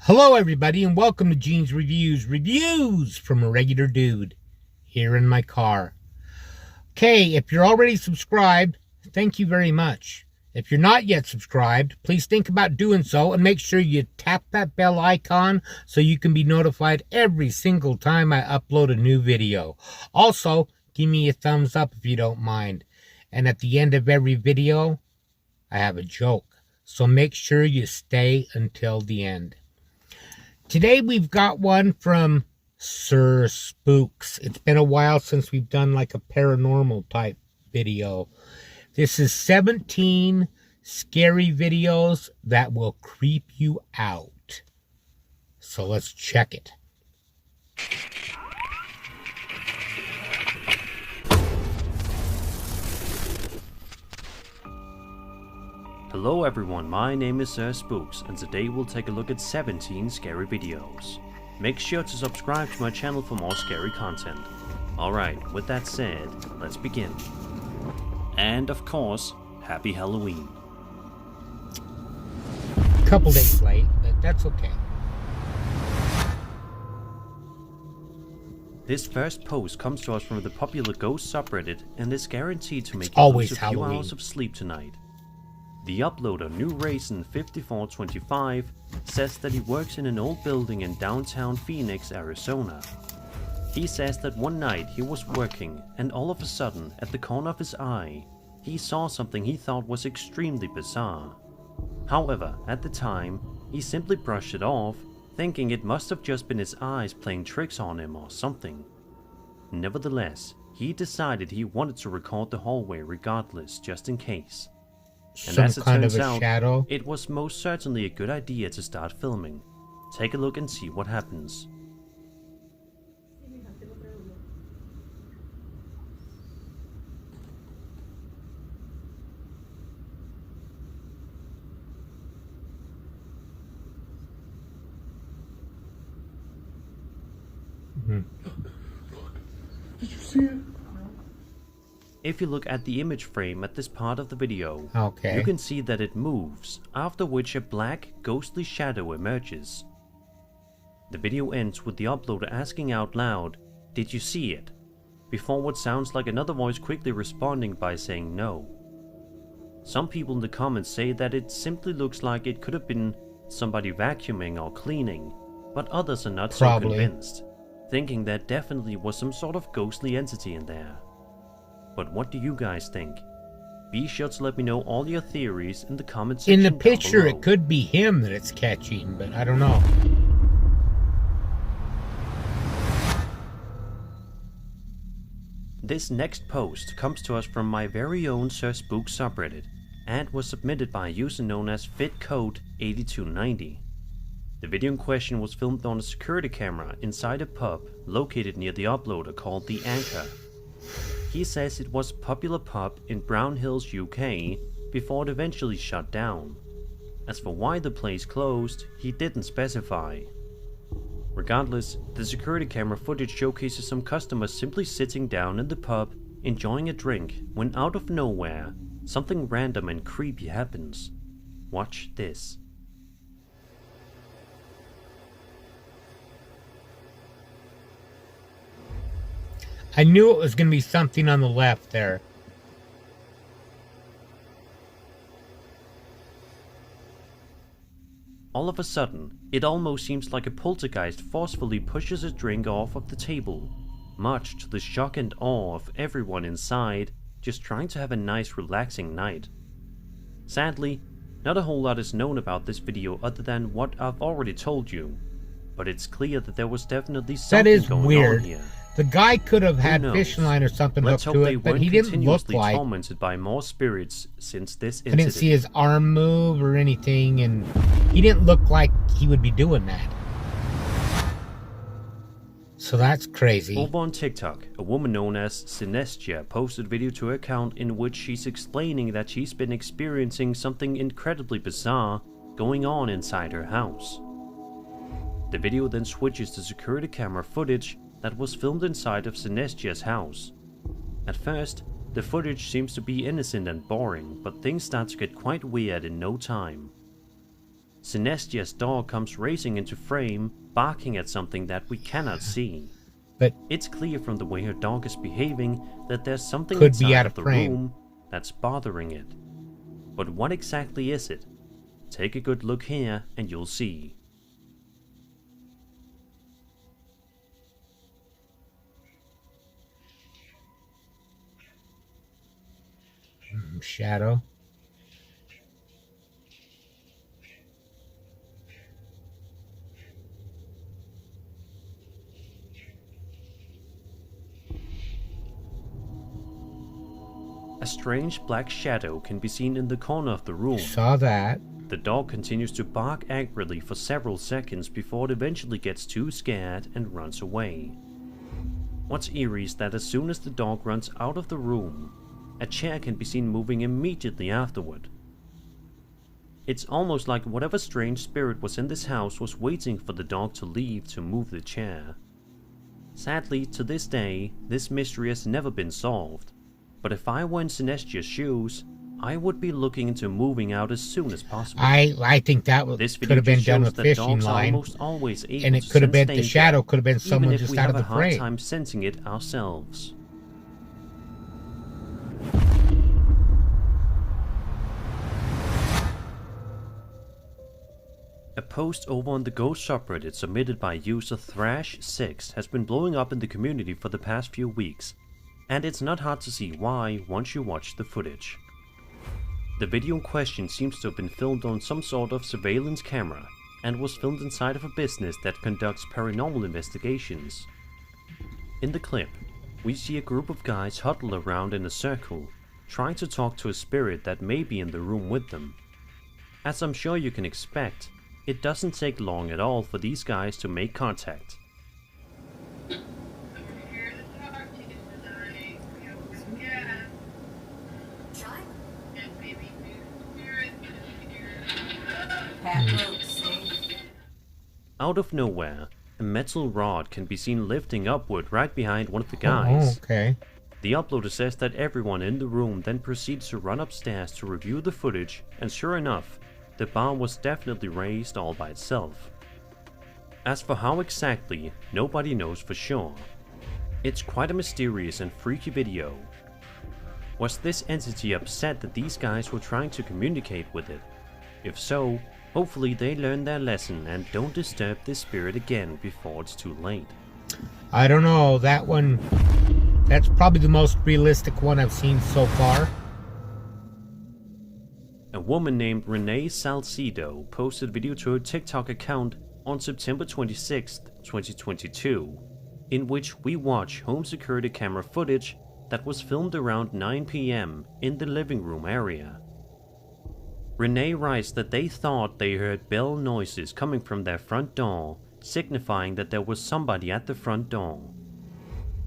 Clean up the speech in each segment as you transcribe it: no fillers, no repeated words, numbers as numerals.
Hello everybody and welcome to Gene's Reviews from a regular dude here in my car. Okay, if you're already subscribed, thank you very much. If you're not yet subscribed, please think about doing so and make sure you tap that bell icon so you can be notified every single time I upload a new video. Also, give me a thumbs up if you don't mind. And at the end of every video, I have a joke. So make sure you stay until the end. Today we've got one from Sir Spooks. It's been a while since we've done like a paranormal type video. This is 17 scary videos that will creep you out. So let's check it. Hello everyone, my name is Sir Spooks and today we'll take a look at 17 scary videos. Make sure to subscribe to my channel for more scary content. Alright, with that said, let's begin. And of course, happy Halloween. A couple days late, but that's okay. This first post comes to us from the popular ghost subreddit and is guaranteed to make you always lose a Halloween. few hours of sleep tonight. The uploader NewRaisin5425 says that he works in an old building in downtown Phoenix, Arizona. He says that one night he was working and all of a sudden, at the corner of his eye, he saw something he thought was extremely bizarre. However, at the time, he simply brushed it off, thinking it must have just been his eyes playing tricks on him or something. Nevertheless, he decided he wanted to record the hallway regardless, just in case. And as it turns out, shadow. it was most certainly a good idea to start filming. Take a look and see what happens. Did you see it? If you look at the image frame at this part of the video, Okay. you can see that it moves, after which a black, ghostly shadow emerges. The video ends with the uploader asking out loud, "Did you see it?" before what sounds like another voice quickly responding by saying no. Some people in the comments say that it simply looks like it could have been somebody vacuuming or cleaning, but others are not so convinced, thinking there definitely was some sort of ghostly entity in there. But what do you guys think? Be sure to let me know all your theories in the comment section In the down picture, below. it could be him that it's catching, but I don't know. This next post comes to us from my very own Sir Spook subreddit and was submitted by a user known as FitCode8290. The video in question was filmed on a security camera inside a pub located near the uploader called The Anchor. He says it was a popular pub in Brown Hills, UK, before it eventually shut down. As for why the place closed, he didn't specify. Regardless, the security camera footage showcases some customers simply sitting down in the pub, enjoying a drink, when out of nowhere, something random and creepy happens. Watch this. I knew it was going to be something on the left there. All of a sudden, it almost seems like a poltergeist forcefully pushes a drink off of the table, much to the shock and awe of everyone inside, just trying to have a nice relaxing night. Sadly, not a whole lot is known about this video other than what I've already told you, but it's clear that there was definitely something going on here. The guy could have had knows? fishing line or something Let's hooked hope to they it, but weren't he didn't look continuously like... tormented by more spirits since this I incident. didn't see his arm move or anything, and he didn't look like he would be doing that. So that's crazy. Over on TikTok, a woman known as Synestia posted a video to her account in which she's explaining that she's been experiencing something incredibly bizarre going on inside her house. The video then switches to security camera footage that was filmed inside of Synestia's house. At first, The footage seems to be innocent and boring, but things start to get quite weird in no time. Synestia's dog comes racing into frame, barking at something that we cannot see. But it's clear from the way her dog is behaving that there's something could be inside out of of the frame. room that's bothering it. But what exactly is it? Take a good look here and you'll see. Shadow. A strange black shadow can be seen in the corner of the room. Saw that. The dog continues to bark angrily for several seconds before it eventually gets too scared and runs away. What's eerie is that as soon as the dog runs out of the room, a chair can be seen moving immediately afterward. It's almost like whatever strange spirit was in this house was waiting for the dog to leave to move the chair. Sadly, to this day, this mystery has never been solved. But if I were in Synestia's shoes, I would be looking into moving out as soon as possible. I think that could have been done with fishing line, and it could have been the shadow could have been someone just out of the frame. Even if we have a hard time sensing it ourselves. A post over on the Ghost subreddit submitted by user Thrash6 has been blowing up in the community for the past few weeks, and it's not hard to see why once you watch the footage. The video in question seems to have been filmed on some sort of surveillance camera and was filmed inside of a business that conducts paranormal investigations. In the clip, we see a group of guys huddled around in a circle, trying to talk to a spirit that may be in the room with them. As I'm sure you can expect, it doesn't take long at all for these guys to make contact. Out of nowhere, a metal rod can be seen lifting upward right behind one of the guys. Oh, okay. The uploader says that everyone in the room then proceeds to run upstairs to review the footage, and sure enough, the bar was definitely raised all by itself. As for how exactly, nobody knows for sure. It's quite a mysterious and freaky video. Was this entity upset that these guys were trying to communicate with it? If so, hopefully they learn their lesson and don't disturb this spirit again before it's too late. I don't know, that one, that's probably the most realistic one I've seen so far. A woman named Renee Salcedo posted a video to her TikTok account on September 26, 2022, in which we watch home security camera footage that was filmed around 9 PM in the living room area. Renee writes that they thought they heard bell noises coming from their front door, signifying that there was somebody at the front door.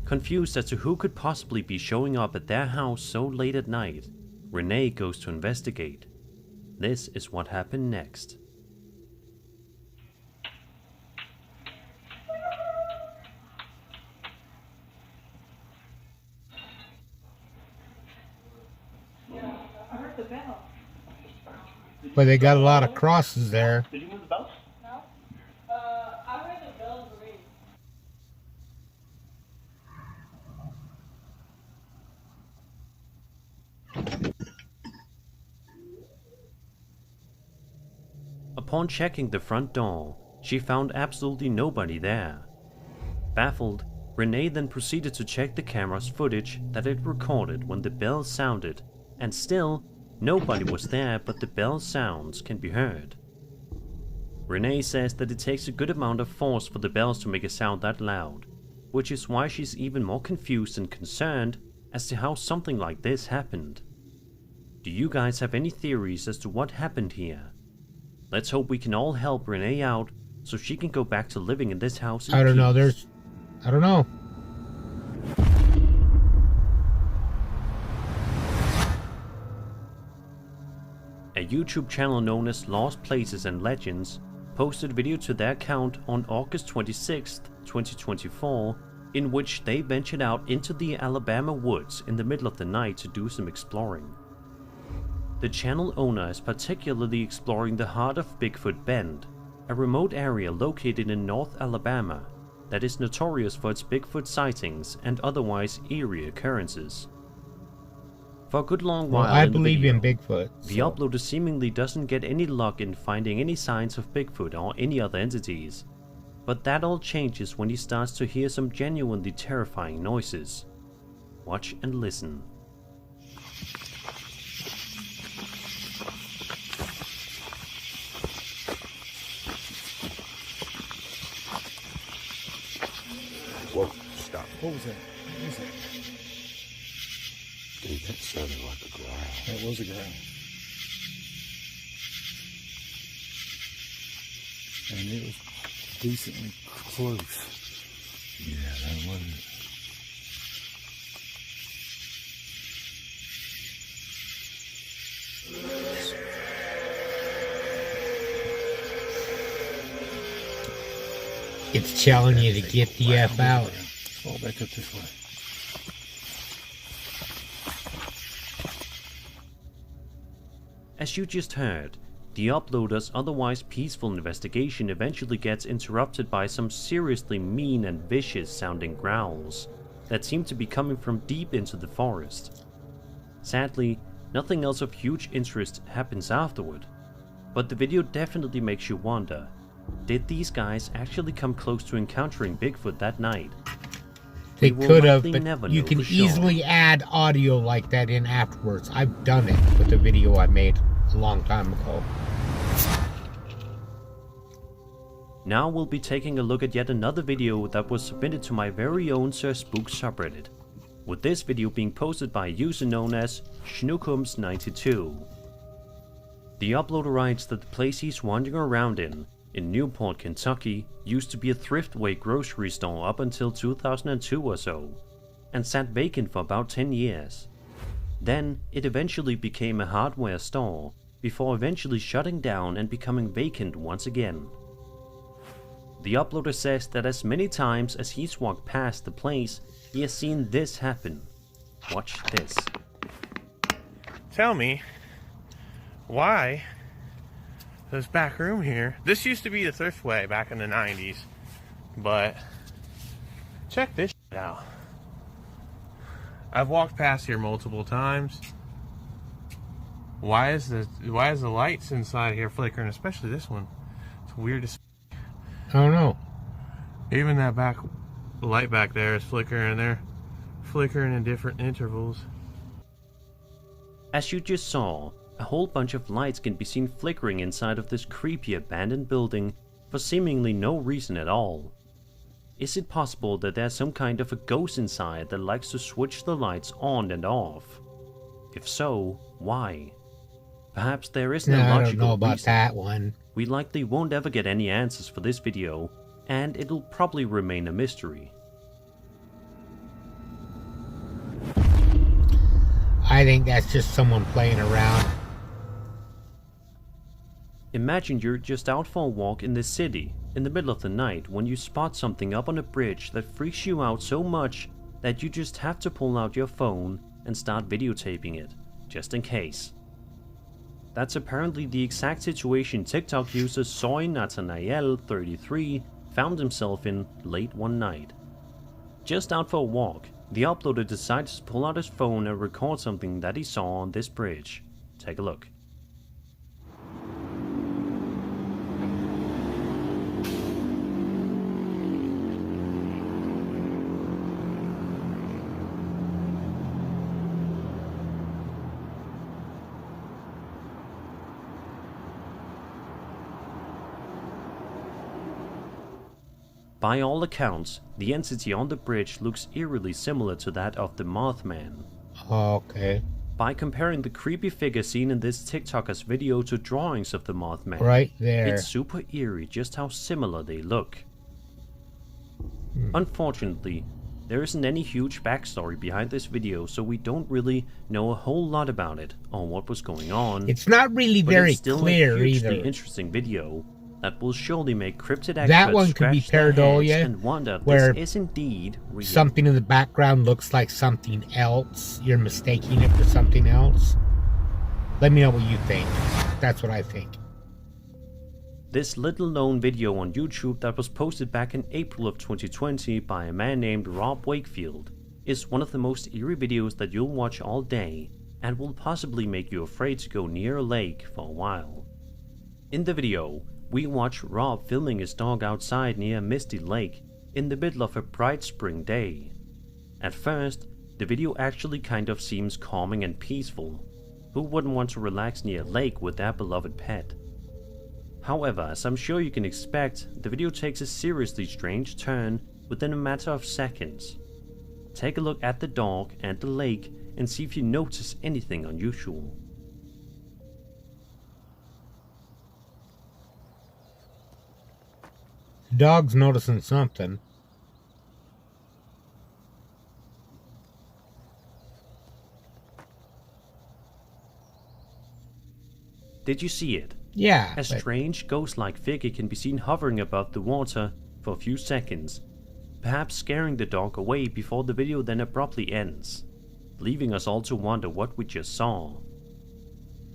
Confused as to who could possibly be showing up at their house so late at night, Renee goes to investigate. This is what happened next. But they got a lot of crosses there. Did you move the bells? No. I heard the bells ring. Upon checking the front door, she found absolutely nobody there. Baffled, Renee then proceeded to check the camera's footage that it recorded when the bell sounded, and still, nobody was there, but the bell sounds can be heard. Renee says that it takes a good amount of force for the bells to make a sound that loud, which is why she's even more confused and concerned as to how something like this happened. Do you guys have any theories as to what happened here? Let's hope we can all help Renee out so she can go back to living in this house in I don't know, peace. I don't know. A YouTube channel known as Lost Places and Legends posted a video to their account on August 26, 2024, in which they ventured out into the Alabama woods in the middle of the night to do some exploring. The channel owner is particularly exploring the heart of Bigfoot Bend, a remote area located in North Alabama that is notorious for its Bigfoot sightings and otherwise eerie occurrences. For a good long while I in the believe video, in Bigfoot. the uploader seemingly doesn't get any luck in finding any signs of Bigfoot or any other entities, but that all changes when he starts to hear some genuinely terrifying noises. Watch and listen. Whoa, stop. What was that? What was that? Dude, that sounded like a growl. That was a growl. And it was decently close. Yeah, that wasn't. It's telling you to get the F out. Fall back up this way. As you just heard, the uploader's otherwise peaceful investigation eventually gets interrupted by some seriously mean and vicious sounding growls that seem to be coming from deep into the forest. Sadly, nothing else of huge interest happens afterward, but the video definitely makes you wonder, did these guys actually come close to encountering Bigfoot that night? They We will could have, likely never but you know can for sure. easily add audio like that in afterwards. I've done it with a video I made a long time ago. Now we'll be taking a look at yet another video that was submitted to my very own Sir Spook subreddit, with this video being posted by a user known as Schnookums92. The uploader writes that the place he's wandering around in Newport, Kentucky, used to be a thriftway grocery store up until 2002 or so, and sat vacant for about 10 years. Then it eventually became a hardware store, before eventually shutting down and becoming vacant once again. The uploader says that as many times as he's walked past the place, he has seen this happen. Watch this. Tell me why this back room here. This used to be the Thriftway back in the 90s, but check this shit out. I've walked past here multiple times. Why is the lights inside here flickering, especially this one? It's weird as I don't know. even that back light back there is flickering, and they're flickering in different intervals. As you just saw, a whole bunch of lights can be seen flickering inside of this creepy abandoned building for seemingly no reason at all. Is it possible that there's some kind of a ghost inside that likes to switch the lights on and off? If so, why? Perhaps there isn't No, a I don't logical know about reason. that one. We likely won't ever get any answers for this video, and it'll probably remain a mystery. I think that's just someone playing around. Imagine you're just out for a walk in the city, in the middle of the night, when you spot something up on a bridge that freaks you out so much that you just have to pull out your phone and start videotaping it, just in case. That's apparently the exact situation TikTok user Soy Nathanael 33 found himself in late one night. Just out for a walk, the uploader decided to pull out his phone and record something that he saw on this bridge. Take a look. By all accounts, the entity on the bridge looks eerily similar to that of the Mothman. Okay. By comparing the creepy figure seen in this TikToker's video to drawings of the Mothman, Right there. it's super eerie just how similar they look. Unfortunately, there isn't any huge backstory behind this video, so we don't really know a whole lot about it or what was going on. It's not really But very it's still clear a hugely either. interesting video that will surely make cryptid experts That one could be scratch their heads pareidolia, and wonder if where this is indeed real. Something in the background looks like something else. You're mistaking it for something else. Let me know what you think. That's what I think. This little known video on YouTube that was posted back in April of 2020 by a man named Rob Wakefield is one of the most eerie videos that you'll watch all day and will possibly make you afraid to go near a lake for a while. In the video, we watch Rob filming his dog outside near a misty lake in the middle of a bright spring day. At first, the video actually kind of seems calming and peaceful. Who wouldn't want to relax near a lake with their beloved pet? However, as I'm sure you can expect, the video takes a seriously strange turn within a matter of seconds. Take a look at the dog and the lake and see if you notice anything unusual. The dog's noticing something. Did you see it? Yeah. A strange ghost-like figure can be seen hovering above the water for a few seconds, perhaps scaring the dog away before the video then abruptly ends, leaving us all to wonder what we just saw.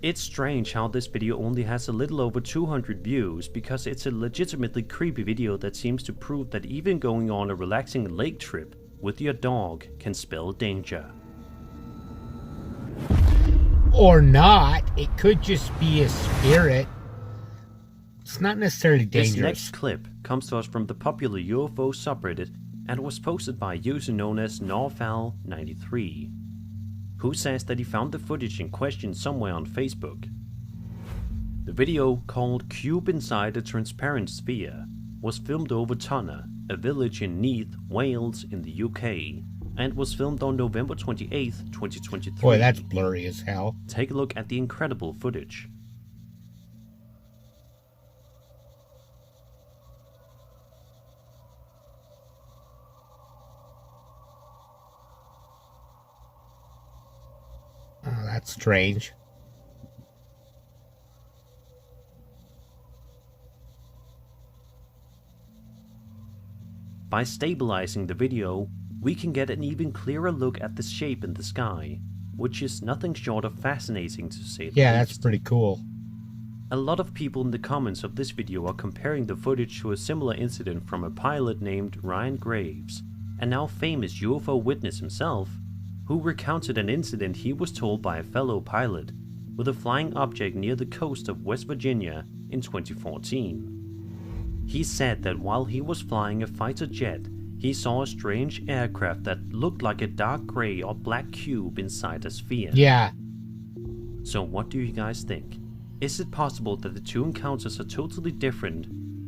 It's strange how this video only has a little over 200 views because it's a legitimately creepy video that seems to prove that even going on a relaxing lake trip with your dog can spell danger. Or not. It could just be a spirit. It's not necessarily dangerous. This next clip comes to us from the popular UFO subreddit and was posted by a user known as Norfal93, who says that he found the footage in question somewhere on Facebook. The video, called Cube Inside a Transparent Sphere, was filmed over Tunna, a village in Neath, Wales in the UK, and was filmed on November 28th, 2023. Boy, that's blurry as hell. Take a look at the incredible footage. Oh, that's strange. By stabilizing the video, we can get an even clearer look at the shape in the sky, which is nothing short of fascinating to say the least. Yeah, that's pretty cool. A lot of people in the comments of this video are comparing the footage to a similar incident from a pilot named Ryan Graves, a now famous UFO witness himself, who recounted an incident he was told by a fellow pilot with a flying object near the coast of West Virginia in 2014. He said that while he was flying a fighter jet, he saw a strange aircraft that looked like a dark gray or black cube inside a sphere. Yeah. So what do you guys think? Is it possible that the two encounters are totally different,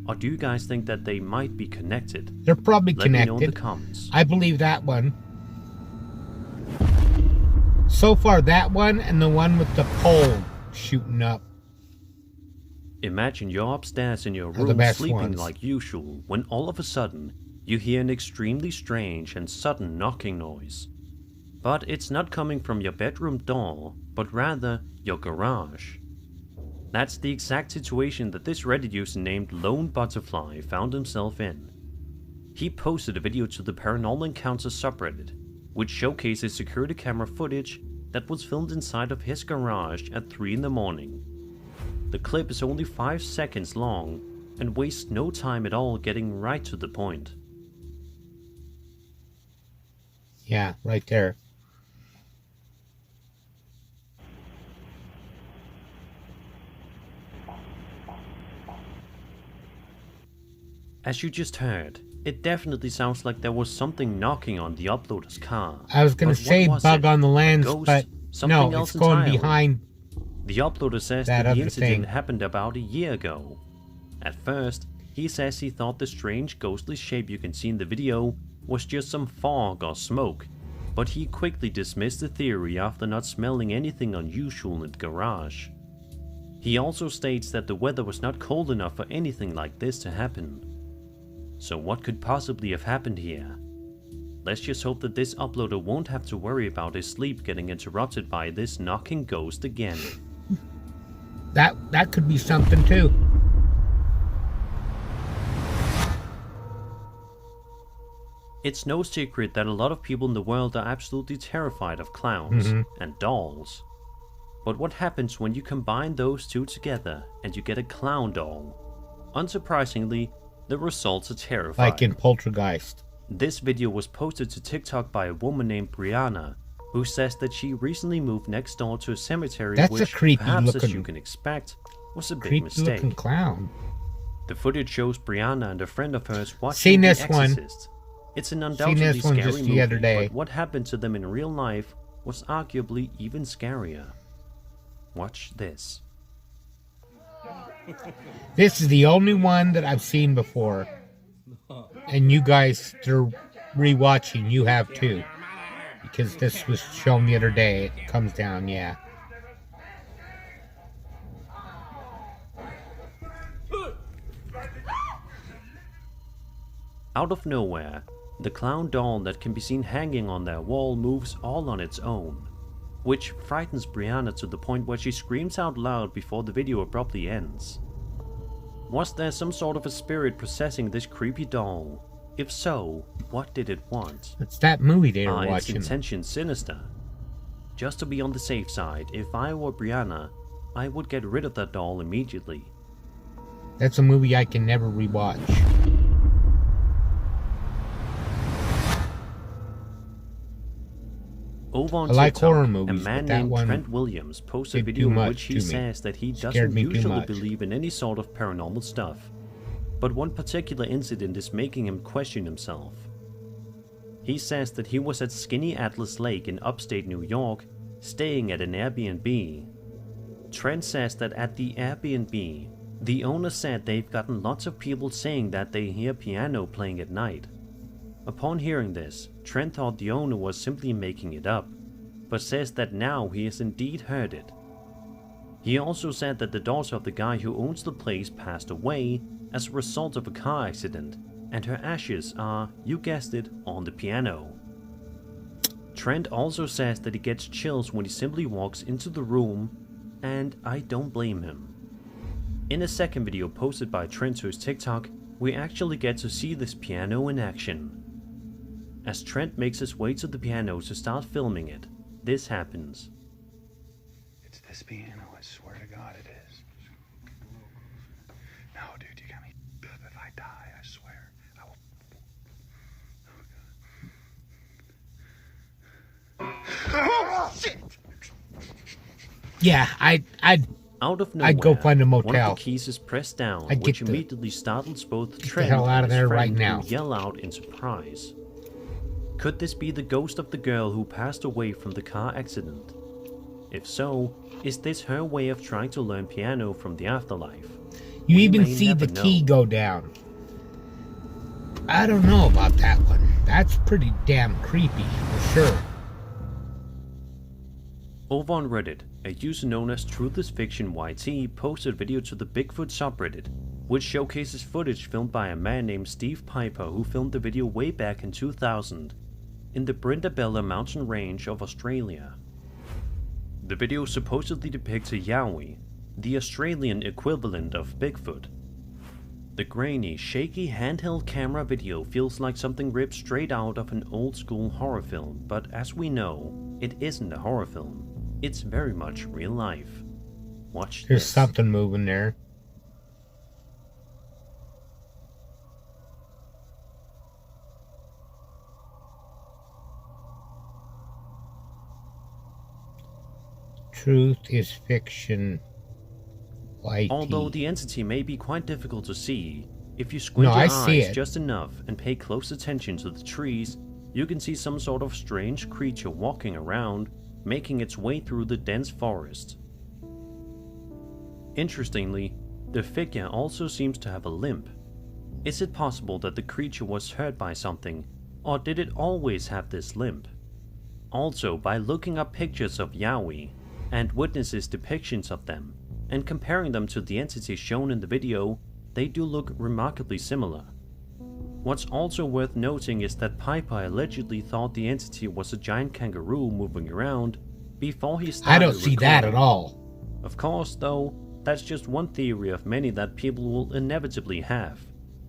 or do you guys think that they might be connected? They're probably Let me know in the connected. comments. I believe that one. So far, that one and the one with the pole shooting up. Imagine you're upstairs in your Are the room best sleeping ones. like usual when all of a sudden you hear an extremely strange and sudden knocking noise. But it's not coming from your bedroom door, but rather your garage. That's the exact situation that this Reddit user named Lone Butterfly found himself in. He posted a video to the Paranormal Encounters subreddit, which showcases security camera footage that was filmed inside of his garage at 3 in the morning. The clip is only 5 seconds long and wastes no time at all getting right to the point. Yeah, right there. As you just heard, it definitely sounds like there was something knocking on the uploader's car. I was going But to what say was bug it? on the lens, Ghost? but Something no, else it's going entirely? behind. The uploader says That that the other incident thing. happened about a year ago. At first, he says he thought the strange ghostly shape you can see in the video was just some fog or smoke, but he quickly dismissed the theory after not smelling anything unusual in the garage. He also states that the weather was not cold enough for anything like this to happen. So what could possibly have happened here? Let's just hope that this uploader won't have to worry about his sleep getting interrupted by this knocking ghost again. That could be something too. It's no secret that a lot of people in the world are absolutely terrified of clowns and dolls. But what happens when you combine those two together and you get a clown doll? Unsurprisingly, the results are terrifying. Like in Poltergeist. This video was posted to TikTok by a woman named Brianna, who says that she recently moved next door to a cemetery, That's which, a creepy perhaps looking, as you can expect, was a big creepy mistake. looking clown. The footage shows Brianna and a friend of hers watching Seen The this one. Exorcist. It's an undoubtedly this one scary just the movie, other day. but what happened to them in real life was arguably even scarier. Watch this. This is the only one that I've seen before. And you guys, they're rewatching. You have too. Because this was shown the other day. It comes down, yeah. Out of nowhere, the clown doll that can be seen hanging on their wall moves all on its own, which frightens Brianna to the point where she screams out loud before the video abruptly ends. Was there some sort of a spirit possessing this creepy doll? If so, what did it want? It's that movie they were Are its watching. intentions sinister? Just to be on the safe side, if I were Brianna, I would get rid of that doll immediately. That's a movie I can never rewatch. Over on I like TikTok, horror movies, a man but that named one Trent Williams posted a did video too in much which he to me. says that he Scared doesn't me too usually much. believe in any sort of paranormal stuff, but one particular incident is making him question himself. He says that he was at Skinny Atlas Lake in upstate New York, staying at an Airbnb. Trent says that at the Airbnb, the owner said they've gotten lots of people saying that they hear piano playing at night. Upon hearing this, Trent thought the owner was simply making it up, but says that now he has indeed heard it. He also said that the daughter of the guy who owns the place passed away as a result of a car accident, and her ashes are, you guessed it, on the piano. Trent also says that he gets chills when he simply walks into the room, and I don't blame him. In a second video posted by Trent to his TikTok, we actually get to see this piano in action. As Trent makes his way to the piano to start filming it, this happens. It's this piano, I swear to God it is. No, dude, you got me. If I die, I swear, I will. Oh, shit! Yeah, I'd Out of nowhere, I'd go find a one motel. of the keys is pressed down, I'd which get the- immediately startles both the Trent hell out and of his there right friend, now. who yell out in surprise. Could this be the ghost of the girl who passed away from the car accident? If so, is this her way of trying to learn piano from the afterlife? You We even may see the never key know. go down. I don't know about that one. That's pretty damn creepy, for sure. Over on Reddit, a user known as Truth is Fiction YT posted a video to the Bigfoot subreddit, which showcases footage filmed by a man named Steve Piper who filmed the video way back in 2000 in the Brindabella mountain range of Australia. The video supposedly depicts a yowie, the Australian equivalent of Bigfoot. The grainy, shaky handheld camera video feels like something ripped straight out of an old school horror film, but as we know, it isn't a horror film. It's very much real life. Watch There's this. something moving there. Truth is fiction. YT. Although the entity may be quite difficult to see, if you squint No, your I see eyes it. just enough and pay close attention to the trees, you can see some sort of strange creature walking around, making its way through the dense forest. Interestingly, the figure also seems to have a limp. Is it possible that the creature was hurt by something, or did it always have this limp? Also, by looking up pictures of Yowie and witnesses' depictions of them, and comparing them to the entity shown in the video, they do look remarkably similar. What's also worth noting is that Piper allegedly thought the entity was a giant kangaroo moving around before he started I don't see that at recording. all. Of course, though, that's just one theory of many that people will inevitably have.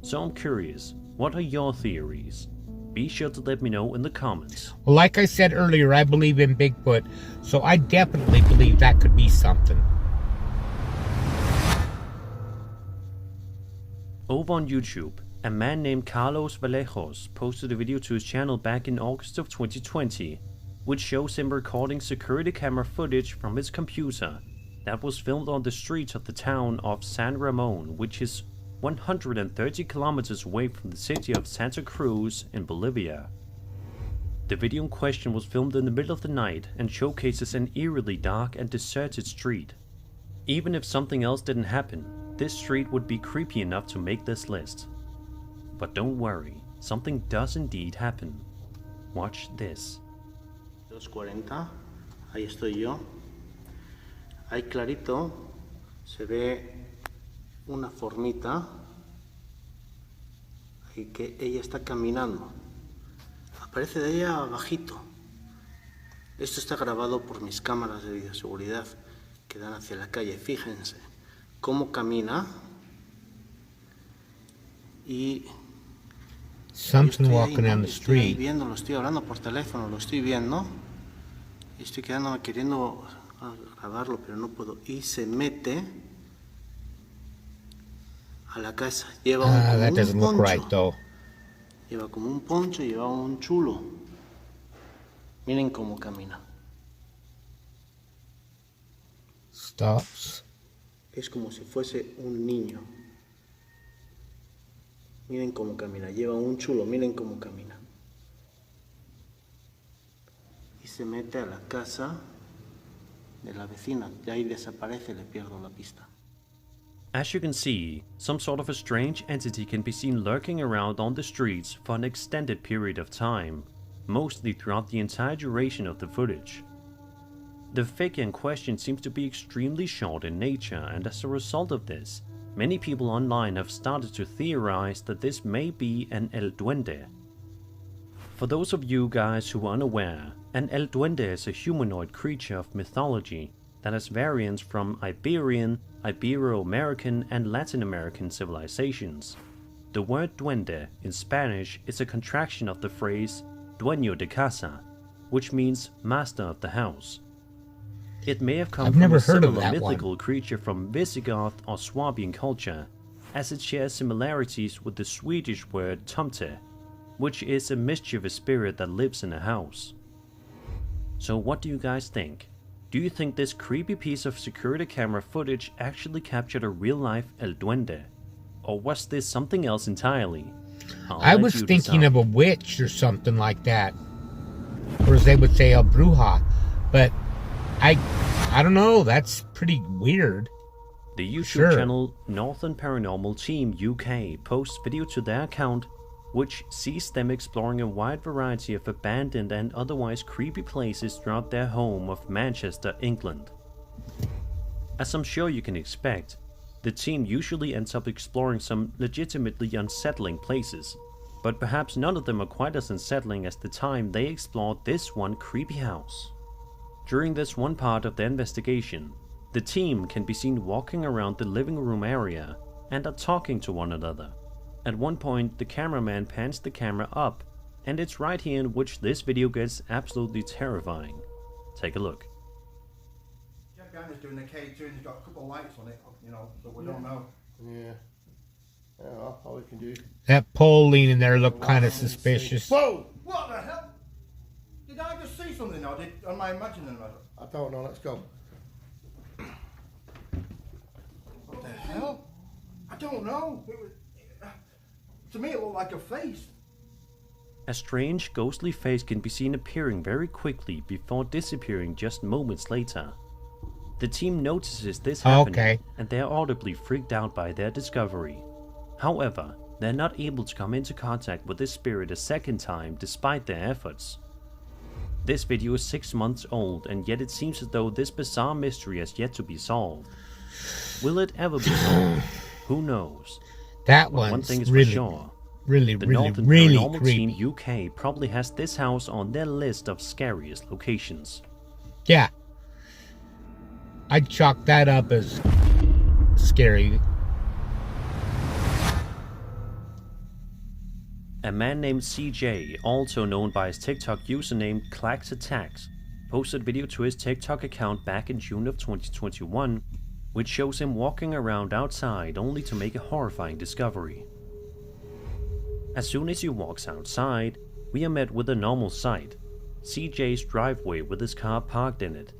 So I'm curious, what are your theories? be sure to let me know in the comments. Well, like I said earlier, I believe in Bigfoot, so I definitely believe that could be something. Over on YouTube, a man named Carlos Vallejos posted a video to his channel back in August of 2020, which shows him recording security camera footage from his computer that was filmed on the streets of the town of San Ramon, which is 130 kilometers away from the city of Santa Cruz in Bolivia. The video in question was filmed in the middle of the night and showcases an eerily dark and deserted street. Even if something else didn't happen, this street would be creepy enough to make this list. But don't worry, something does indeed happen. Watch this. 2:40, ahí estoy yo. Ahí clarito se ve una formita y que ella está caminando. Aparece de ella abajito. Esto está grabado por mis cámaras de videoseguridad que dan hacia la calle. Fíjense cómo camina y Something walking down the estoy ahí street. viendo, lo estoy hablando por teléfono, lo estoy viendo y estoy quedándome queriendo grabarlo, pero no puedo. Y se mete a la casa. Lleva That un doesn't look poncho. right, though. Lleva como un poncho, lleva un chulo. Miren cómo camina. Stops. Es como si fuese un niño. Miren cómo camina. Lleva un chulo, miren cómo camina. Y se mete a la casa de la vecina. De ahí desaparece, le pierdo la pista. As you can see, some sort of a strange entity can be seen lurking around on the streets for an extended period of time, mostly throughout the entire duration of the footage. The figure in question seems to be extremely short in nature, and as a result of this, many people online have started to theorize that this may be an El Duende. For those of you guys who are unaware, an El Duende is a humanoid creature of mythology that has variants from Iberian, Ibero-American and Latin American civilizations. The word duende in Spanish is a contraction of the phrase dueño de casa, which means master of the house. It may have come I've from never a heard of similar that mythical one. creature from Visigoth or Swabian culture, as it shares similarities with the Swedish word tomte, which is a mischievous spirit that lives in a house. So what do you guys think? Do you think this creepy piece of security camera footage actually captured a real-life El Duende? Or was this something else entirely? I was thinking of a witch or something like that. Or as they would say, a bruja. But I don't know, that's pretty weird. The YouTube Sure. channel Northern Paranormal Team UK posts video to their account, which sees them exploring a wide variety of abandoned and otherwise creepy places throughout their home of Manchester, England. As I'm sure you can expect, the team usually ends up exploring some legitimately unsettling places, but perhaps none of them are quite as unsettling as the time they explored this one creepy house. During this one part of their investigation, the team can be seen walking around the living room area and are talking to one another. At one point, the cameraman pans the camera up, and it's right here in which this video gets absolutely terrifying. Take a look. Jeff Garner's doing the K2 and he's got a couple of lights on it, you know, so we don't know. Yeah. Yeah, well, all we can do. That pole leaning there looked kind of suspicious. Whoa! What the hell? Did I just see something or am I imagining it? I don't know, let's go. What the hell? I don't know. To me it looked like a face. A strange, ghostly face can be seen appearing very quickly before disappearing just moments later. The team notices this happening, and they are audibly freaked out by their discovery. However, they're not able to come into contact with this spirit a second time despite their efforts. This video is 6 months old, and yet it seems as though this bizarre mystery has yet to be solved. Will it ever be solved? Who knows? That But one one's thing is really, for sure. really The really Northern Paranormal creepy. Team UK probably has this house on their list of scariest locations. Yeah. I'd chalk that up as scary. A man named CJ, also known by his TikTok username ClaxAttacks, posted a video to his TikTok account back in June of 2021, which shows him walking around outside only to make a horrifying discovery. As soon as he walks outside, we are met with a normal sight, CJ's driveway with his car parked in it.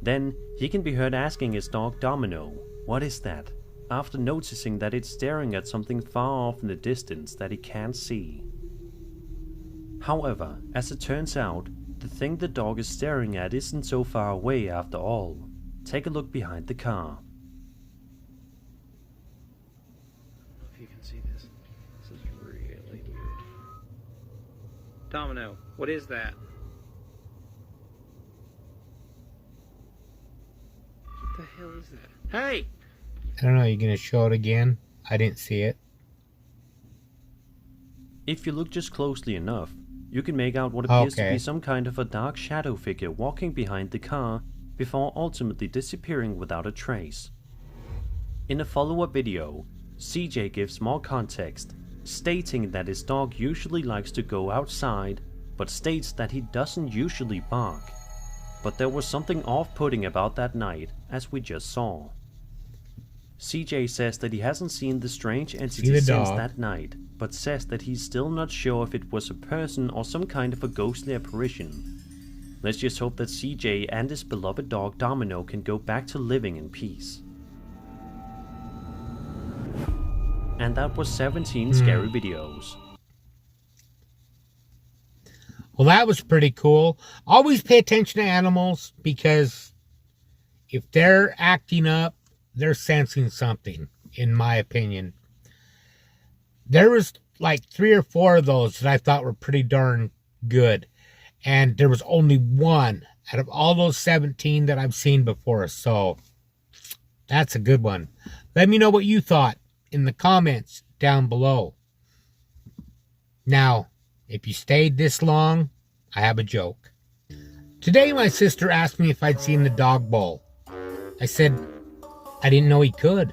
Then he can be heard asking his dog Domino, "What is that?" after noticing that it's staring at something far off in the distance that he can't see. However, as it turns out, the thing the dog is staring at isn't so far away after all. Take a look behind the car. I don't know if you can see this. This is really weird. Domino, what is that? What the hell is that? Hey! I don't know, you gonna show it again? I didn't see it. If you look just closely enough, you can make out what appears to Okay. be some kind of a dark shadow figure walking behind the car before ultimately disappearing without a trace. In a follow-up video, CJ gives more context, stating that his dog usually likes to go outside, but states that he doesn't usually bark. But there was something off-putting about that night, as we just saw. CJ says that he hasn't seen the strange entity the since dog. that night, but says that he's still not sure if it was a person or some kind of a ghostly apparition. Let's just hope that CJ and his beloved dog Domino can go back to living in peace. And that was 17 scary videos. Well, that was pretty cool. Always pay attention to animals, because if they're acting up, they're sensing something, in my opinion. There was like 3 or 4 of those that I thought were pretty darn good. And there was only one out of all those 17 that I've seen before. So that's a good one. Let me know what you thought in the comments down below. Now, if you stayed this long, I have a joke. Today my sister asked me if I'd seen the dog bowl. I said, I didn't know he could.